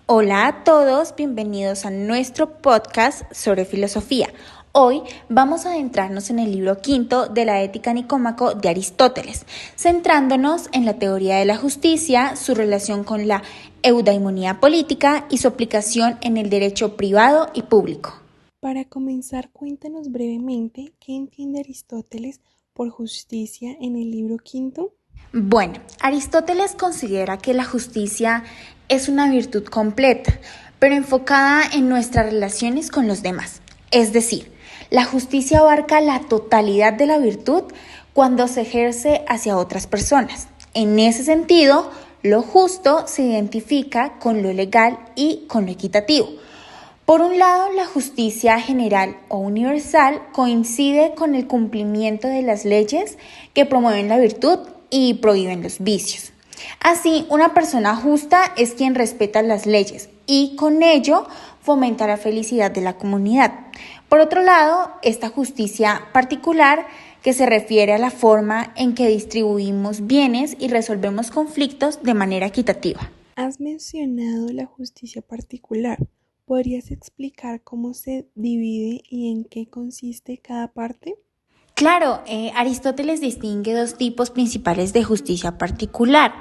Hola a todos, bienvenidos a nuestro podcast sobre filosofía. Hoy vamos a adentrarnos en el libro quinto de la Ética Nicómaco de Aristóteles, centrándonos en la teoría de la justicia, su relación con la eudaimonía política y su aplicación en el derecho privado y público. Para comenzar, cuéntanos brevemente qué entiende Aristóteles por justicia en el libro quinto. Bueno, Aristóteles considera que la justicia es una virtud completa, pero enfocada en nuestras relaciones con los demás. Es decir, la justicia abarca la totalidad de la virtud cuando se ejerce hacia otras personas. En ese sentido, lo justo se identifica con lo legal y con lo equitativo. Por un lado, la justicia general o universal coincide con el cumplimiento de las leyes que promueven la virtud y prohíben los vicios. Así, una persona justa es quien respeta las leyes y con ello fomenta la felicidad de la comunidad. Por otro lado, esta justicia particular que se refiere a la forma en que distribuimos bienes y resolvemos conflictos de manera equitativa. Has mencionado la justicia particular. ¿Podrías explicar cómo se divide y en qué consiste cada parte? Claro, Aristóteles distingue dos tipos principales de justicia particular.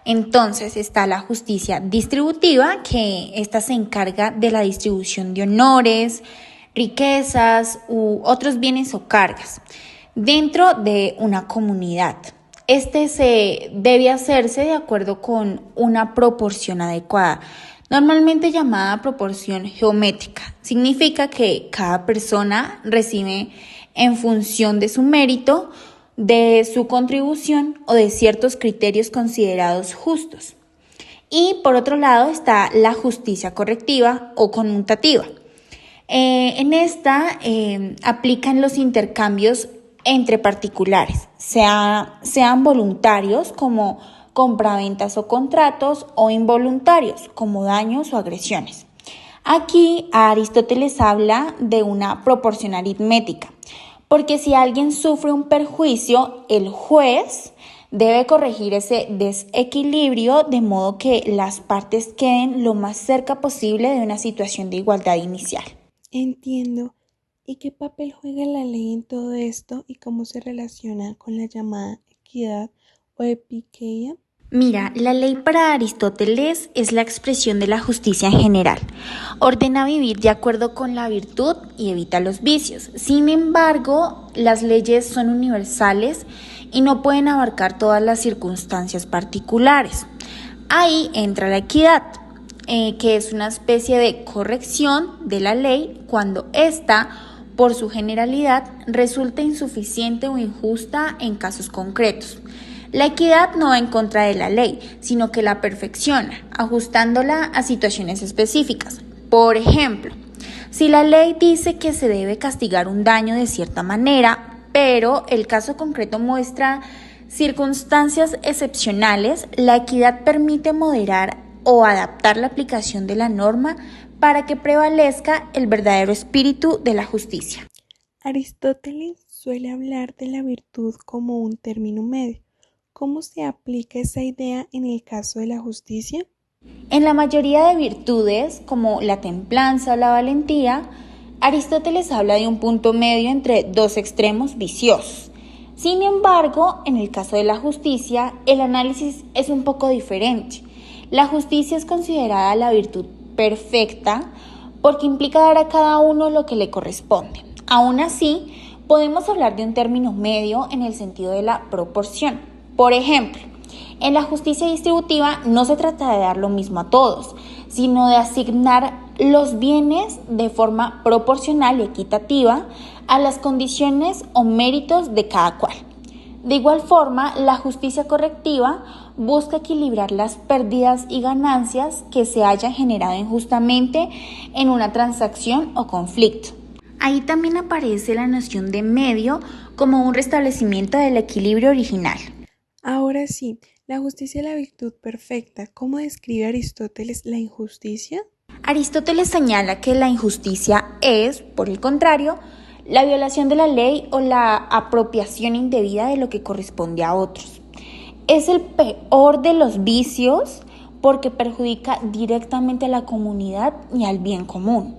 Entonces está la justicia distributiva, que esta se encarga de la distribución de honores, riquezas u otros bienes o cargas dentro de una comunidad. Este se debe hacerse de acuerdo con una proporción adecuada, normalmente llamada proporción geométrica. Significa que cada persona recibe en función de su mérito, de su contribución o de ciertos criterios considerados justos. Y por otro lado está la justicia correctiva o conmutativa. En esta aplican los intercambios entre particulares, sean voluntarios como compraventas o contratos o involuntarios como daños o agresiones. Aquí Aristóteles habla de una proporción aritmética, porque si alguien sufre un perjuicio, el juez debe corregir ese desequilibrio de modo que las partes queden lo más cerca posible de una situación de igualdad inicial. Entiendo. ¿Y qué papel juega la ley en todo esto y cómo se relaciona con la llamada equidad o epikeia? Mira, la ley para Aristóteles es la expresión de la justicia en general. Ordena vivir de acuerdo con la virtud y evita los vicios. Sin embargo, las leyes son universales y no pueden abarcar todas las circunstancias particulares. Ahí entra la equidad, que es una especie de corrección de la ley cuando ésta, por su generalidad, resulta insuficiente o injusta en casos concretos. La equidad no va en contra de la ley, sino que la perfecciona, ajustándola a situaciones específicas. Por ejemplo, si la ley dice que se debe castigar un daño de cierta manera, pero el caso concreto muestra circunstancias excepcionales, la equidad permite moderar o adaptar la aplicación de la norma para que prevalezca el verdadero espíritu de la justicia. Aristóteles suele hablar de la virtud como un término medio. ¿Cómo se aplica esa idea en el caso de la justicia? En la mayoría de virtudes, como la templanza o la valentía, Aristóteles habla de un punto medio entre dos extremos viciosos. Sin embargo, en el caso de la justicia, el análisis es un poco diferente. La justicia es considerada la virtud perfecta porque implica dar a cada uno lo que le corresponde. Aún así, podemos hablar de un término medio en el sentido de la proporción. Por ejemplo, en la justicia distributiva no se trata de dar lo mismo a todos, sino de asignar los bienes de forma proporcional y equitativa a las condiciones o méritos de cada cual. De igual forma, la justicia correctiva busca equilibrar las pérdidas y ganancias que se hayan generado injustamente en una transacción o conflicto. Ahí también aparece la noción de medio como un restablecimiento del equilibrio original. Ahora sí, la justicia es la virtud perfecta. ¿Cómo describe Aristóteles la injusticia? Aristóteles señala que la injusticia es, por el contrario, la violación de la ley o la apropiación indebida de lo que corresponde a otros. Es el peor de los vicios porque perjudica directamente a la comunidad y al bien común.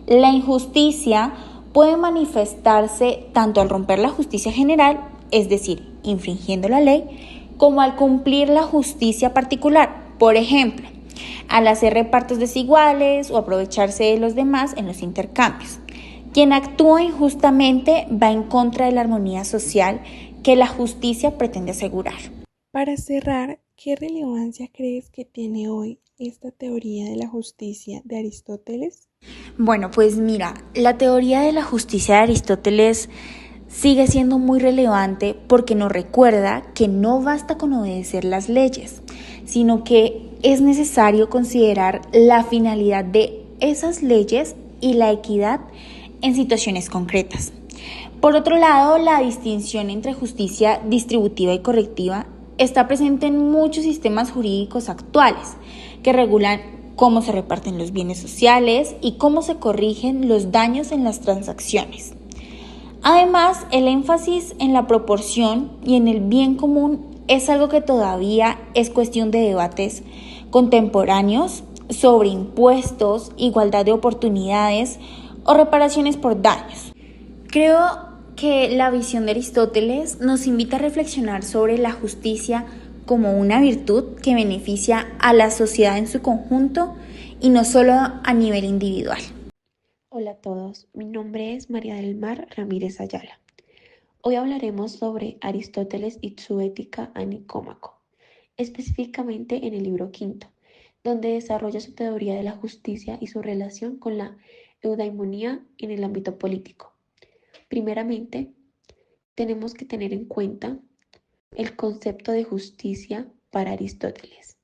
La injusticia puede manifestarse tanto al romper la justicia general, es decir, infringiendo la ley, como al cumplir la justicia particular, por ejemplo, al hacer repartos desiguales o aprovecharse de los demás en los intercambios. Quien actúa injustamente va en contra de la armonía social que la justicia pretende asegurar. Para cerrar, ¿qué relevancia crees que tiene hoy esta teoría de la justicia de Aristóteles? Bueno, pues mira, la teoría de la justicia de Aristóteles sigue siendo muy relevante porque nos recuerda que no basta con obedecer las leyes, sino que es necesario considerar la finalidad de esas leyes y la equidad en situaciones concretas. Por otro lado, la distinción entre justicia distributiva y correctiva está presente en muchos sistemas jurídicos actuales que regulan cómo se reparten los bienes sociales y cómo se corrigen los daños en las transacciones. Además, el énfasis en la proporción y en el bien común es algo que todavía es cuestión de debates contemporáneos sobre impuestos, igualdad de oportunidades o reparaciones por daños. Creo que la visión de Aristóteles nos invita a reflexionar sobre la justicia como una virtud que beneficia a la sociedad en su conjunto y no solo a nivel individual. Hola a todos, mi nombre es María del Mar Ramírez Ayala. Hoy hablaremos sobre Aristóteles y su Ética a Nicómaco, específicamente en el libro quinto, donde desarrolla su teoría de la justicia y su relación con la eudaimonía en el ámbito político. Primeramente, tenemos que tener en cuenta el concepto de justicia para Aristóteles.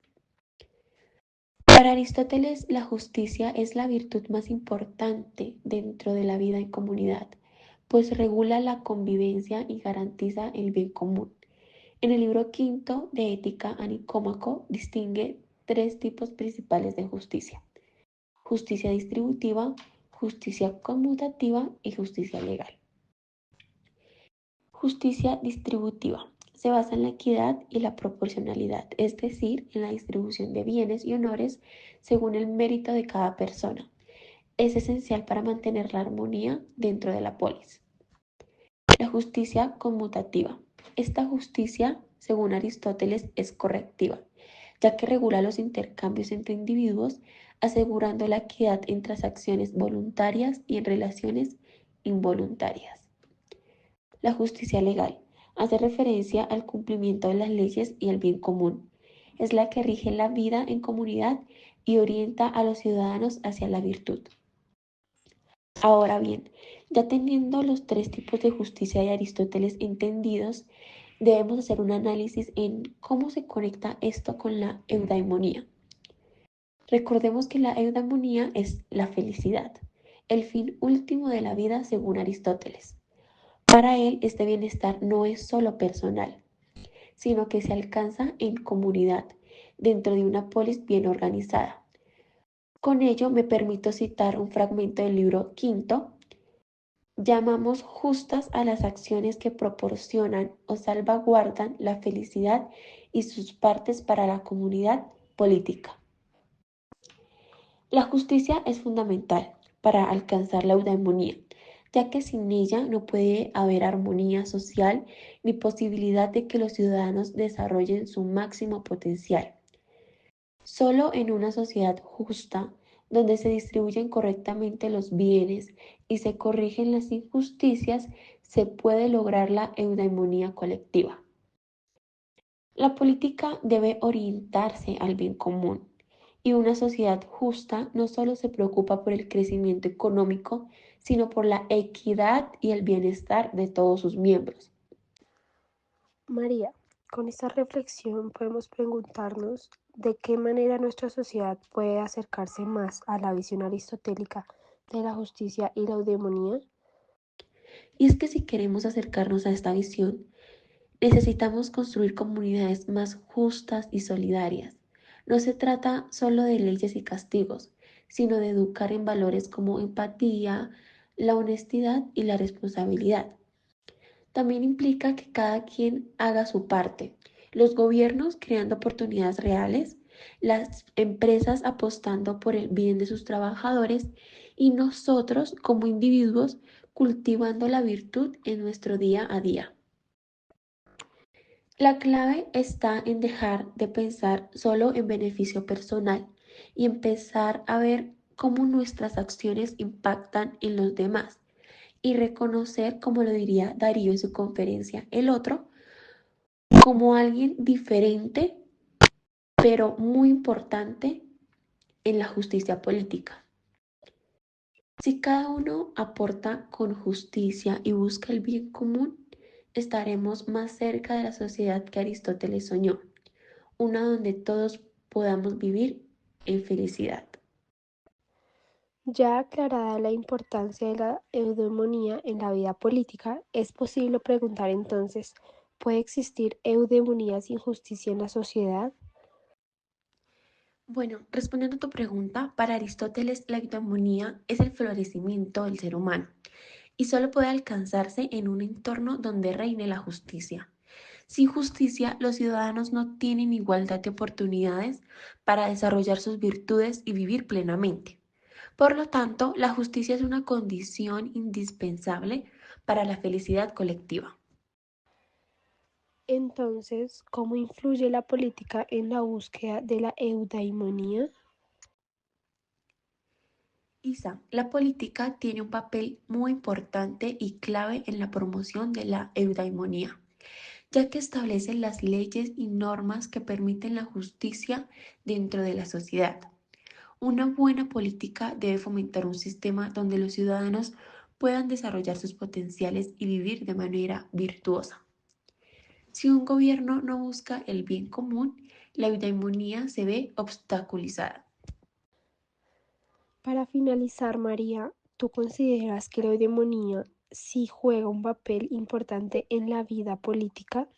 Para Aristóteles, la justicia es la virtud más importante dentro de la vida en comunidad, pues regula la convivencia y garantiza el bien común. En el libro quinto de Ética a Nicómaco distingue tres tipos principales de justicia: justicia distributiva, justicia conmutativa y justicia legal. Justicia distributiva se basa en la equidad y la proporcionalidad, es decir, en la distribución de bienes y honores según el mérito de cada persona. Es esencial para mantener la armonía dentro de la polis. La justicia conmutativa. Esta justicia, según Aristóteles, es correctiva, ya que regula los intercambios entre individuos, asegurando la equidad en transacciones voluntarias y en relaciones involuntarias. La justicia legal hace referencia al cumplimiento de las leyes y el bien común. Es la que rige la vida en comunidad y orienta a los ciudadanos hacia la virtud. Ahora bien, ya teniendo los tres tipos de justicia de Aristóteles entendidos, debemos hacer un análisis en cómo se conecta esto con la eudaimonía. Recordemos que la eudaimonía es la felicidad, el fin último de la vida según Aristóteles. Para él, este bienestar no es solo personal, sino que se alcanza en comunidad, dentro de una polis bien organizada. Con ello me permito citar un fragmento del libro quinto. Llamamos justas a las acciones que proporcionan o salvaguardan la felicidad y sus partes para la comunidad política. La justicia es fundamental para alcanzar la eudaimonia, ya que sin ella no puede haber armonía social ni posibilidad de que los ciudadanos desarrollen su máximo potencial. Solo en una sociedad justa, donde se distribuyen correctamente los bienes y se corrigen las injusticias, se puede lograr la eudaimonía colectiva. La política debe orientarse al bien común, y una sociedad justa no solo se preocupa por el crecimiento económico, sino por la equidad y el bienestar de todos sus miembros. María, con esta reflexión podemos preguntarnos de qué manera nuestra sociedad puede acercarse más a la visión aristotélica de la justicia y la eudemonía. Y es que si queremos acercarnos a esta visión, necesitamos construir comunidades más justas y solidarias. No se trata solo de leyes y castigos, sino de educar en valores como empatía, la honestidad y la responsabilidad. También implica que cada quien haga su parte. Los gobiernos creando oportunidades reales, las empresas apostando por el bien de sus trabajadores y nosotros como individuos cultivando la virtud en nuestro día a día. La clave está en dejar de pensar solo en beneficio personal y empezar a ver cómo nuestras acciones impactan en los demás y reconocer, como lo diría Darío en su conferencia, el otro como alguien diferente, pero muy importante en la justicia política. Si cada uno aporta con justicia y busca el bien común, estaremos más cerca de la sociedad que Aristóteles soñó, una donde todos podamos vivir en felicidad. Ya aclarada la importancia de la eudemonía en la vida política, es posible preguntar entonces, ¿puede existir eudemonía sin justicia en la sociedad? Bueno, respondiendo a tu pregunta, para Aristóteles la eudemonía es el florecimiento del ser humano y solo puede alcanzarse en un entorno donde reine la justicia. Sin justicia, los ciudadanos no tienen igualdad de oportunidades para desarrollar sus virtudes y vivir plenamente. Por lo tanto, la justicia es una condición indispensable para la felicidad colectiva. Entonces, ¿cómo influye la política en la búsqueda de la eudaimonía? Isa, la política tiene un papel muy importante y clave en la promoción de la eudaimonía, ya que establece las leyes y normas que permiten la justicia dentro de la sociedad. Una buena política debe fomentar un sistema donde los ciudadanos puedan desarrollar sus potenciales y vivir de manera virtuosa. Si un gobierno no busca el bien común, la eudaimonía se ve obstaculizada. Para finalizar, María, ¿tú consideras que la eudemonía sí juega un papel importante en la vida política?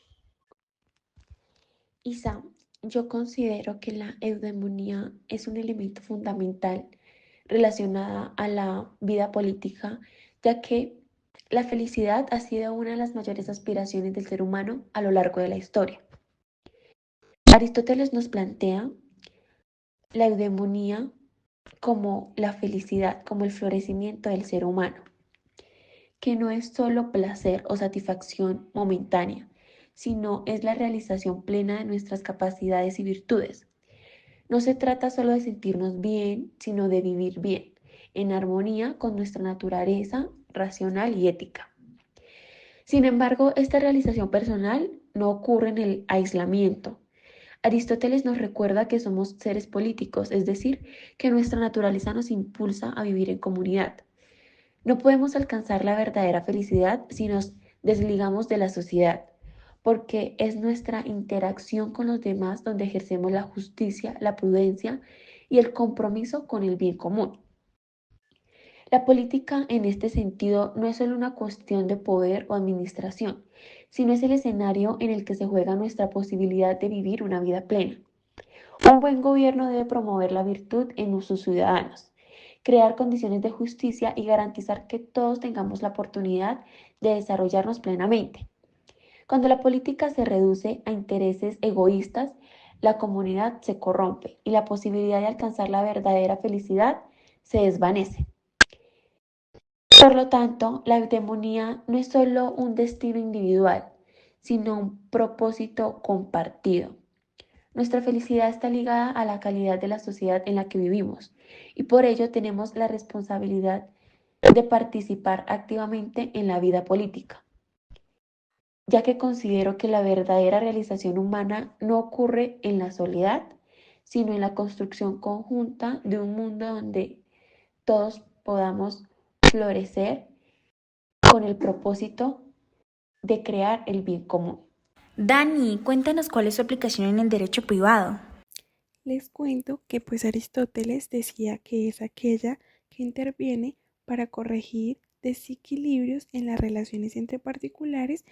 Isa, yo considero que la eudemonía es un elemento fundamental relacionada a la vida política, ya que la felicidad ha sido una de las mayores aspiraciones del ser humano a lo largo de la historia. Aristóteles nos plantea la eudemonía como la felicidad, como el florecimiento del ser humano, que no es solo placer o satisfacción momentánea, sino es la realización plena de nuestras capacidades y virtudes. No se trata solo de sentirnos bien, sino de vivir bien, en armonía con nuestra naturaleza racional y ética. Sin embargo, esta realización personal no ocurre en el aislamiento. Aristóteles nos recuerda que somos seres políticos, es decir, que nuestra naturaleza nos impulsa a vivir en comunidad. No podemos alcanzar la verdadera felicidad si nos desligamos de la sociedad, porque es nuestra interacción con los demás donde ejercemos la justicia, la prudencia y el compromiso con el bien común. La política en este sentido no es solo una cuestión de poder o administración, sino es el escenario en el que se juega nuestra posibilidad de vivir una vida plena. Un buen gobierno debe promover la virtud en sus ciudadanos, crear condiciones de justicia y garantizar que todos tengamos la oportunidad de desarrollarnos plenamente. Cuando la política se reduce a intereses egoístas, la comunidad se corrompe y la posibilidad de alcanzar la verdadera felicidad se desvanece. Por lo tanto, la eudemonía no es solo un destino individual, sino un propósito compartido. Nuestra felicidad está ligada a la calidad de la sociedad en la que vivimos y por ello tenemos la responsabilidad de participar activamente en la vida política, ya que considero que la verdadera realización humana no ocurre en la soledad, sino en la construcción conjunta de un mundo donde todos podamos florecer con el propósito de crear el bien común. Dani, cuéntanos cuál es su aplicación en el derecho privado. Les cuento que pues Aristóteles decía que es aquella que interviene para corregir desequilibrios en las relaciones entre particulares,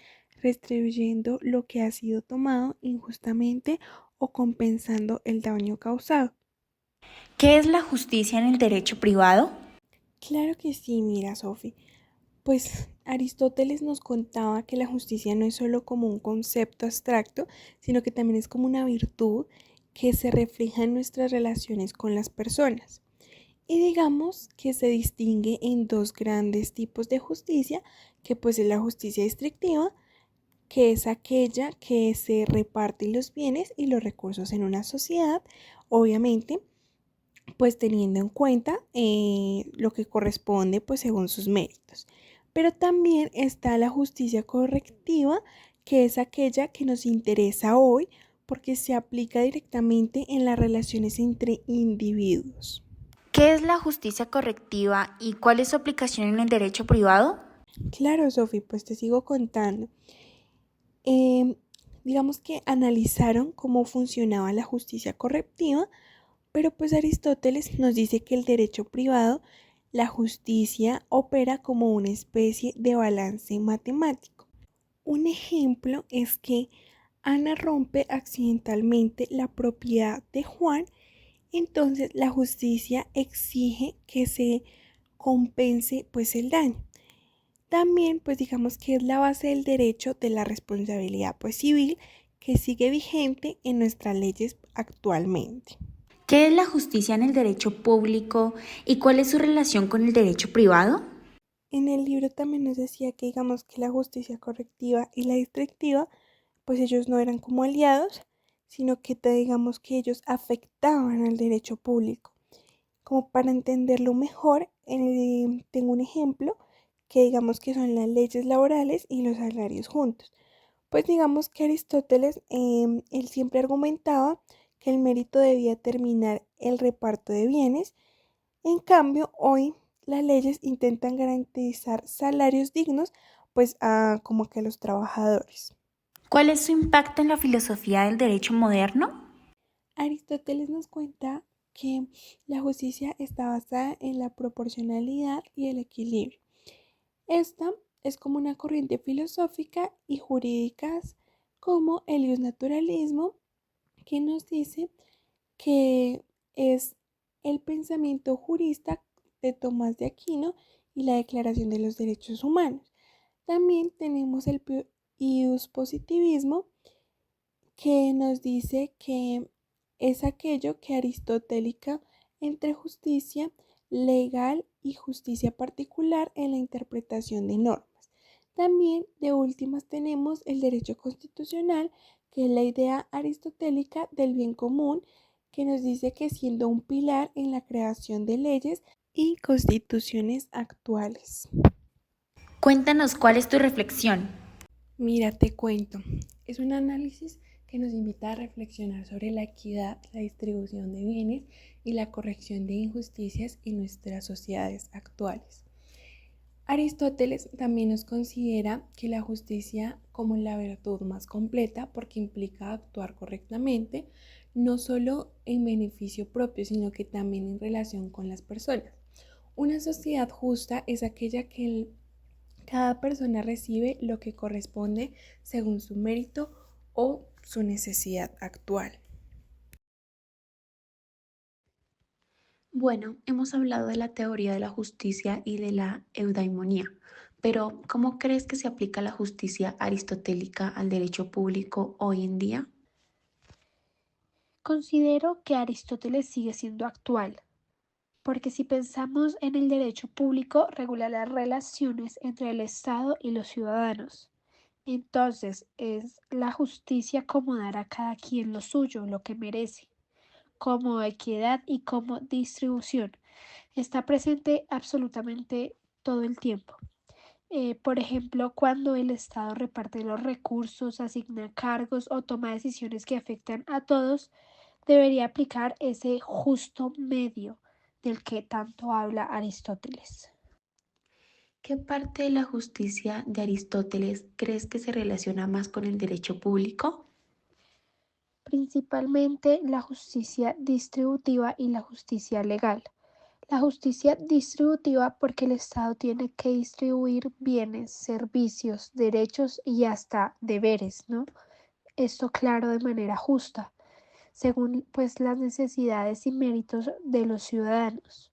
restribuyendo lo que ha sido tomado injustamente o compensando el daño causado. ¿Qué es la justicia en el derecho privado? Claro que sí, mira, Sofi. Pues Aristóteles nos contaba que la justicia no es solo como un concepto abstracto, sino que también es como una virtud que se refleja en nuestras relaciones con las personas. Y digamos que se distingue en dos grandes tipos de justicia, que pues es la justicia distributiva, que es aquella que se reparten los bienes y los recursos en una sociedad, obviamente, pues teniendo en cuenta lo que corresponde pues según sus méritos. Pero también está la justicia correctiva, que es aquella que nos interesa hoy porque se aplica directamente en las relaciones entre individuos. ¿Qué es la justicia correctiva y cuál es su aplicación en el derecho privado? Claro, Sofi, pues te sigo contando. Eh, digamos que analizaron cómo funcionaba la justicia correctiva, pero pues Aristóteles nos dice que el derecho privado, la justicia opera como una especie de balance matemático. Un ejemplo es que Ana rompe accidentalmente la propiedad de Juan, entonces la justicia exige que se compense pues el daño. También pues digamos que es la base del derecho de la responsabilidad pues civil, que sigue vigente en nuestras leyes actualmente. ¿Qué es la justicia en el derecho público y cuál es su relación con el derecho privado? En el libro también nos decía que digamos que la justicia correctiva y la distractiva, pues ellos no eran como aliados, sino que digamos que ellos afectaban al derecho público. Como para entenderlo mejor, tengo un ejemplo que digamos que son las leyes laborales y los salarios juntos. Pues digamos que Aristóteles, él siempre argumentaba que el mérito debía determinar el reparto de bienes. En cambio, hoy las leyes intentan garantizar salarios dignos, pues como que a los trabajadores. ¿Cuál es su impacto en la filosofía del derecho moderno? Aristóteles nos cuenta que la justicia está basada en la proporcionalidad y el equilibrio. Esta es como una corriente filosófica y jurídica como el naturalismo, que nos dice que es el pensamiento jurista de Tomás de Aquino y la Declaración de los Derechos Humanos. También tenemos el positivismo, que nos dice que es aquello que aristotélica entre justicia legal y justicia particular en la interpretación de normas. También de últimas tenemos el derecho constitucional, que es la idea aristotélica del bien común, que nos dice que siendo un pilar en la creación de leyes y constituciones actuales. Cuéntanos cuál es tu reflexión. Mira, te cuento. Es un análisis que nos invita a reflexionar sobre la equidad, la distribución de bienes y la corrección de injusticias en nuestras sociedades actuales. Aristóteles también nos considera que la justicia como la virtud más completa porque implica actuar correctamente, no solo en beneficio propio, sino que también en relación con las personas. Una sociedad justa es aquella que cada persona recibe lo que corresponde según su mérito o su necesidad actual. Bueno, hemos hablado de la teoría de la justicia y de la eudaimonía, pero ¿cómo crees que se aplica la justicia aristotélica al derecho público hoy en día? Considero que Aristóteles sigue siendo actual, porque si pensamos en el derecho público, regula las relaciones entre el Estado y los ciudadanos. Entonces, es la justicia como dar a cada quien lo suyo, lo que merece, como equidad y como distribución. Está presente absolutamente todo el tiempo. Por ejemplo, cuando el Estado reparte los recursos, asigna cargos o toma decisiones que afectan a todos, debería aplicar ese justo medio del que tanto habla Aristóteles. ¿Qué parte de la justicia de Aristóteles crees que se relaciona más con el derecho público? Principalmente la justicia distributiva y la justicia legal. La justicia distributiva porque el Estado tiene que distribuir bienes, servicios, derechos y hasta deberes, ¿no? Esto claro de manera justa, según pues las necesidades y méritos de los ciudadanos.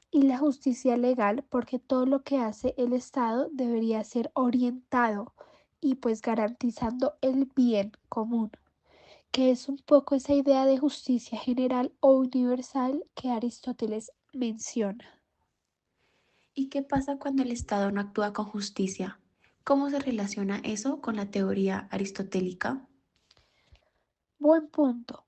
Y la justicia legal porque todo lo que hace el Estado debería ser orientado y pues garantizando el bien común. que es un poco esa idea de justicia general o universal que Aristóteles menciona. ¿Y qué pasa cuando el Estado no actúa con justicia? ¿Cómo se relaciona eso con la teoría aristotélica? Buen punto.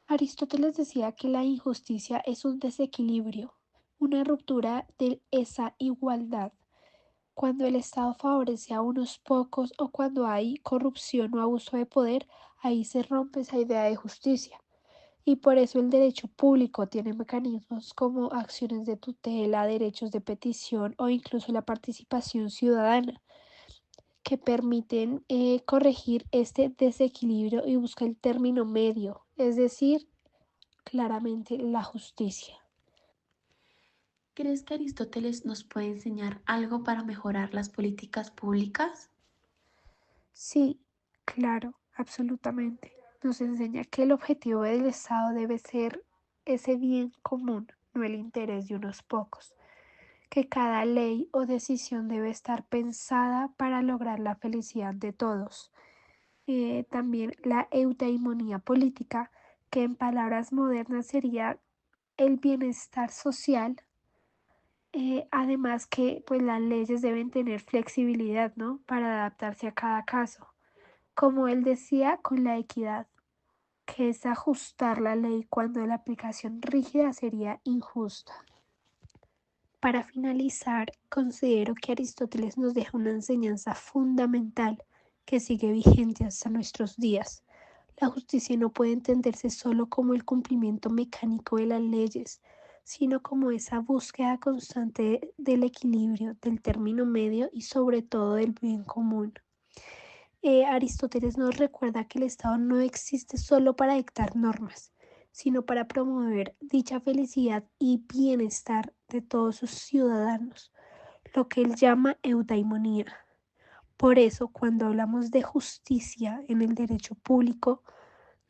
Aristóteles decía que la injusticia es un desequilibrio, una ruptura de esa igualdad. Cuando el Estado favorece a unos pocos o cuando hay corrupción o abuso de poder, ahí se rompe esa idea de justicia. Y por eso el derecho público tiene mecanismos como acciones de tutela, derechos de petición o incluso la participación ciudadana que permiten corregir este desequilibrio y buscar el término medio, es decir, claramente la justicia. ¿Crees que Aristóteles nos puede enseñar algo para mejorar las políticas públicas? Sí, claro, absolutamente. Nos enseña que el objetivo del Estado debe ser ese bien común, no el interés de unos pocos, que cada ley o decisión debe estar pensada para lograr la felicidad de todos. También la eudaimonía política, que en palabras modernas sería el bienestar social. Además que pues las leyes deben tener flexibilidad, ¿no? Para adaptarse a cada caso. Como él decía, con la equidad, que es ajustar la ley cuando la aplicación rígida sería injusta. Para finalizar, considero que Aristóteles nos deja una enseñanza fundamental que sigue vigente hasta nuestros días. La justicia no puede entenderse solo como el cumplimiento mecánico de las leyes, sino como esa búsqueda constante del equilibrio, del término medio y sobre todo del bien común. Aristóteles nos recuerda que el Estado no existe solo para dictar normas, sino para promover dicha felicidad y bienestar de todos sus ciudadanos, lo que él llama eudaimonía. Por eso, cuando hablamos de justicia en el derecho público,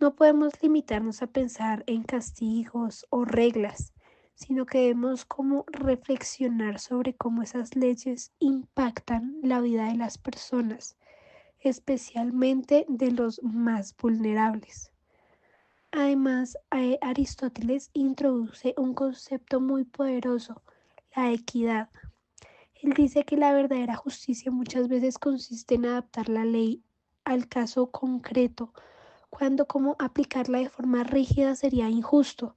no podemos limitarnos a pensar en castigos o reglas, sino que debemos como reflexionar sobre cómo esas leyes impactan la vida de las personas, especialmente de los más vulnerables. Además, Aristóteles introduce un concepto muy poderoso, la equidad. Él dice que la verdadera justicia muchas veces consiste en adaptar la ley al caso concreto, cuando como aplicarla de forma rígida sería injusto.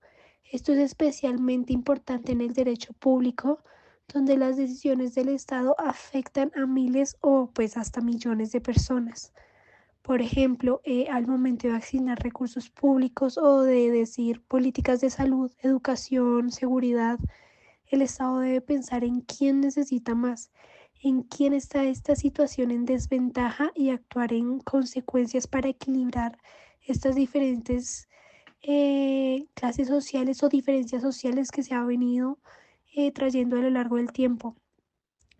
Esto es especialmente importante en el derecho público, donde las decisiones del Estado afectan a miles o pues hasta millones de personas. Por ejemplo, al momento de asignar recursos públicos o de decir políticas de salud, educación, seguridad, el Estado debe pensar en quién necesita más, en quién está esta situación en desventaja y actuar en consecuencias para equilibrar estas diferentes clases sociales o diferencias sociales que se ha venido trayendo a lo largo del tiempo.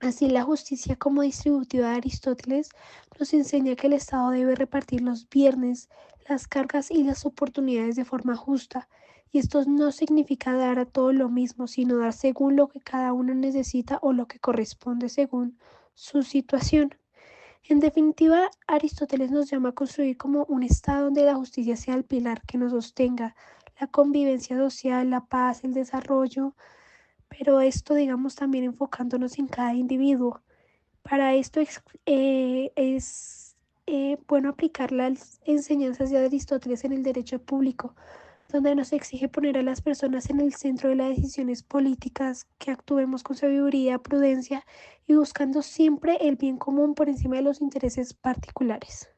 Así, la justicia como distributiva de Aristóteles nos enseña que el Estado debe repartir los bienes, las cargas y las oportunidades de forma justa. Y esto no significa dar a todo lo mismo, sino dar según lo que cada uno necesita o lo que corresponde según su situación. En definitiva, Aristóteles nos llama a construir como un Estado donde la justicia sea el pilar que nos sostenga, la convivencia social, la paz, el desarrollo, pero esto, digamos, también enfocándonos en cada individuo. Para esto es bueno aplicar las enseñanzas de Aristóteles en el derecho público, donde nos exige poner a las personas en el centro de las decisiones políticas, que actuemos con sabiduría, prudencia y buscando siempre el bien común por encima de los intereses particulares.